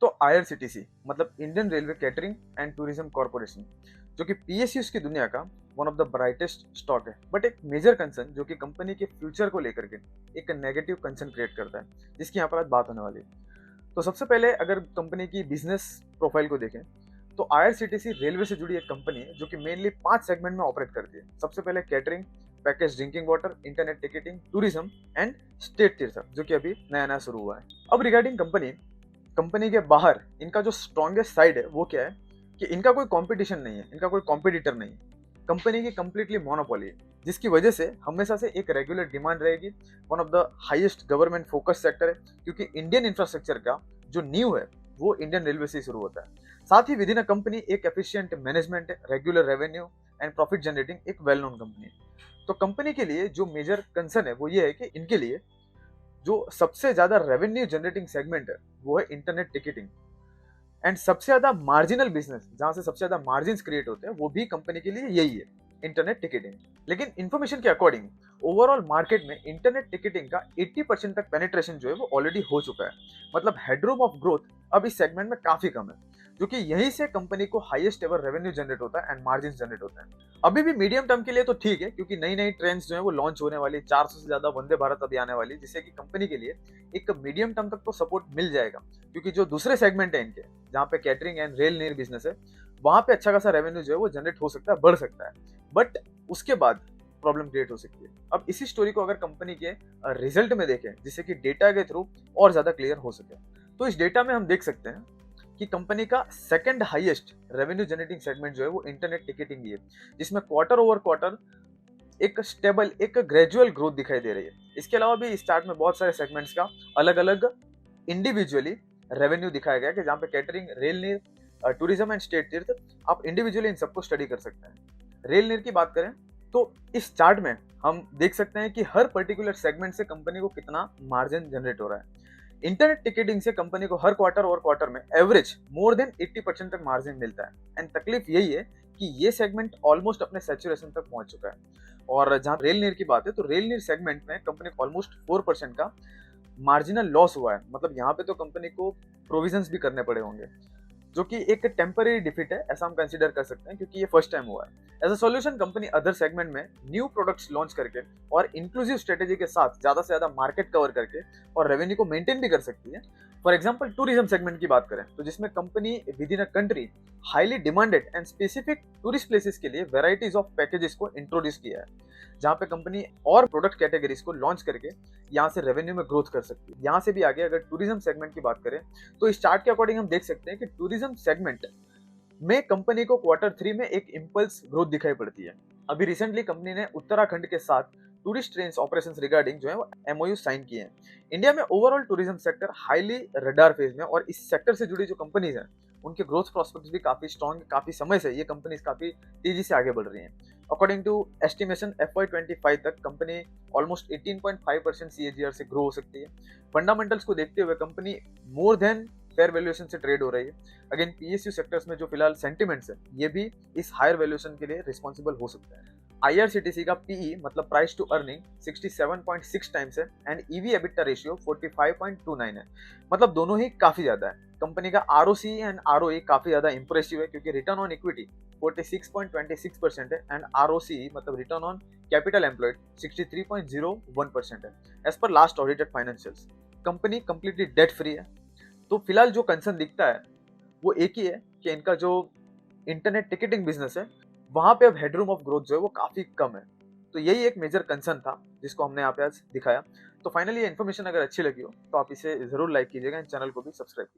तो आईआरसीटीसी मतलब Indian railway catering and tourism corporation, जो कि पीएसयूज की दुनिया का one of the brightest stock है, बट एक मेजर कंसर्न जो कि कंपनी के फ्यूचर को लेकर के एक नेगेटिव कंसर्न क्रिएट करता है, जिसकी यहाँ पर आज बात होने वाली है। तो सबसे पहले अगर कंपनी की बिजनेस प्रोफाइल को देखें तो आईआरसीटीसी रेलवे से जुड़ी एक कंपनी है जो कि मेनली 5 सेगमेंट में ऑपरेट करती है। सबसे पहले catering, package drinking water, internet ticketing, tourism and state तीर्थ, जो कि अभी नया नया शुरू हुआ है। अब रिगार्डिंग कंपनी के बाहर इनका जो स्ट्रॉन्गेस्ट साइड है वो क्या है कि इनका कोई कंपटीशन नहीं है, इनका कोई कॉम्पिटिटर नहीं है। कंपनी की कंप्लीटली मोनोपोली है, जिसकी वजह से हमेशा से एक रेगुलर डिमांड रहेगी। One of the highest government focus sector है, क्योंकि इंडियन इंफ्रास्ट्रक्चर का जो नींव है वो इंडियन रेलवे से शुरू होता है। साथ ही विद इन अ कंपनी एक एफिशिएंट मैनेजमेंट है, regular revenue and profit generating एक वेल नोन कंपनी है। तो कंपनी के लिए जो मेजर कंसर्न है वो ये है कि इनके लिए जो सबसे ज्यादा रेवेन्यू जनरेटिंग सेगमेंट है वो है इंटरनेट टिकटिंग, एंड सबसे ज्यादा मार्जिनल बिजनेस जहां से सबसे ज्यादा मार्जिन क्रिएट होते हैं वो भी कंपनी के लिए यही है, इंटरनेट टिकटिंग। लेकिन इंफॉर्मेशन के अकॉर्डिंग ओवरऑल मार्केट में इंटरनेट टिकटिंग का 80% तक पेनिट्रेशन जो है वो ऑलरेडी हो चुका है। मतलब हेडरूम ऑफ ग्रोथ अब इस सेगमेंट में काफी कम है, जो कि यहीं से कंपनी को हाईएस्ट एवर रेवेन्यू जनरेट होता है एंड मार्जिन जनरेट होता है। अभी भी मीडियम टर्म के लिए तो ठीक है, क्योंकि नई नई ट्रेन्स जो है वो लॉन्च होने वाली, 400 से ज्यादा वंदे भारत अभी आने वाली, जिससे कि कंपनी के लिए एक मीडियम टर्म तक तो सपोर्ट मिल जाएगा। क्योंकि जो दूसरे सेगमेंट है इनके, जहाँ पे कैटरिंग एंड रेल नीर बिजनेस है, वहां पे अच्छा खासा रेवेन्यू जो है वो जनरेट हो सकता है, बढ़ सकता है, बट उसके बाद प्रॉब्लम क्रिएट हो सकती है। अब इसी स्टोरी को अगर कंपनी के रिजल्ट में देखें, जिससे कि डेटा के थ्रू और ज्यादा क्लियर हो सके, तो इस डेटा में हम देख सकते हैं कि कंपनी का second highest revenue generating segment जो है वो इंटरनेट टिकटिंग ही है, जिसमें क्वार्टर ओवर क्वार्टर एक स्टेबल, एक ग्रेजुअल ग्रोथ दिखाई दे रही है। इसके अलावा भी इस चार्ट में बहुत सारे सेगमेंट्स का अलग अलग इंडिविजुअली रेवेन्यू दिखाया गया है, कि जहाँ पे कैटरिंग, रेल नीर, टूरिज्म एंड स्टेट तीर्थ, आप इंडिविजुअली इन सबको स्टडी कर सकते हैं। रेल नीर की बात करें तो इस चार्ट में हम देख सकते हैं कि हर पर्टिकुलर सेगमेंट से कंपनी को कितना मार्जिन जनरेट हो रहा है। इंटरनेट टिकटिंग से कंपनी को हर क्वार्टर ओवर क्वार्टर में एवरेज मोर देन 80% तक मार्जिन मिलता है, एंड तकलीफ यही है कि ये सेगमेंट ऑलमोस्ट अपने सैचुरेशन तक पहुंच चुका है। और जहां रेल नीर की बात है तो रेल नीर सेगमेंट में कंपनी को ऑलमोस्ट 4% का मार्जिनल लॉस हुआ है। मतलब यहाँ पे तो कंपनी को प्रोविजंस भी करने पड़े होंगे, जो कि एक टेम्पररी डिफिट है, ऐसा हम कंसीडर कर सकते हैं, क्योंकि ये फर्स्ट टाइम हुआ है। As a solution company other segment में न्यू प्रोडक्ट्स लॉन्च करके और इंक्लूसिव स्ट्रेटेजी के साथ ज्यादा से ज्यादा मार्केट कवर करके और रेवेन्यू को मेंटेन भी कर सकती है। फॉर एग्जांपल टूरिज्म सेगमेंट की बात करें तो जिसमें company with in a country highly demanded and specific tourist places के लिए वेराइटीज ऑफ पैकेजेस को इंट्रोड्यूस किया है, जहां पे कंपनी और प्रोडक्ट कैटेगरीज को लॉन्च करके यहाँ से रेवेन्यू में ग्रोथ कर सकती है। यहाँ से भी आगे अगर टूरिज्म सेगमेंट की बात करें तो इस चार्ट के अकॉर्डिंग हम देख सकते हैं कि टूरिज्म सेगमेंट में कंपनी को क्वार्टर 3 में एक इंपल्स ग्रोथ दिखाई पड़ती है। अभी रिसेंटली कंपनी ने उत्तराखंड के साथ टूरिस्ट ट्रेन ऑपरेशन रिगार्डिंग जो है वो एमओयू साइन किए हैं। इंडिया में overall tourism sector highly radar phase में, और इस सेक्टर से जुड़ी जो कंपनीज हैं उनके ग्रोथ प्रोस्पेक्ट्स भी काफी स्ट्रॉन्ग, काफी समय से ये कंपनीज काफी तेजी से आगे बढ़ रही हैं। अकॉर्डिंग टू एस्टिमेशन FY25 तक कंपनी ऑलमोस्ट 18.5% CAGR से ग्रो हो सकती है। फंडामेंटल्स को देखते हुए company more than fair valuation से ट्रेड हो रही है। अगेन पीएसयू सेक्टर्स में जो फिलहाल सेंटिमेंट्स है ये भी इस हायर वैल्यूएशन के लिए रिस्पॉन्सिबल हो सकता है। आईआरसीटीसी का पीई मतलब प्राइस टू अर्निंग 67.6 टाइम्स है, एंड ईवी एबिटा रेशियो 45.29 है। मतलब दोनों ही काफी ज्यादा है। कंपनी का आरओसी एंड आरओई काफी ज्यादा इंप्रेसिव है, क्योंकि रिटर्न ऑन इक्विटी 46.26% है, एंड आरओसी मतलब रिटर्न ऑन कैपिटल एम्प्लॉयड 63.01% है as per last audited financials. Company completely debt free है। तो फिलहाल जो कंसर्न दिखता है वो एक ही है कि इनका जो इंटरनेट टिकटिंग बिजनेस है वहां पे अब हेडरूम ऑफ ग्रोथ जो है वो काफी कम है। तो यही एक मेजर कंसर्न था जिसको हमने यहाँ पे आज दिखाया। तो फाइनली ये इन्फॉर्मेशन अगर अच्छी लगी हो तो आप इसे जरूर लाइक कीजिएगा, चैनल को भी सब्सक्राइब कीजिएगा।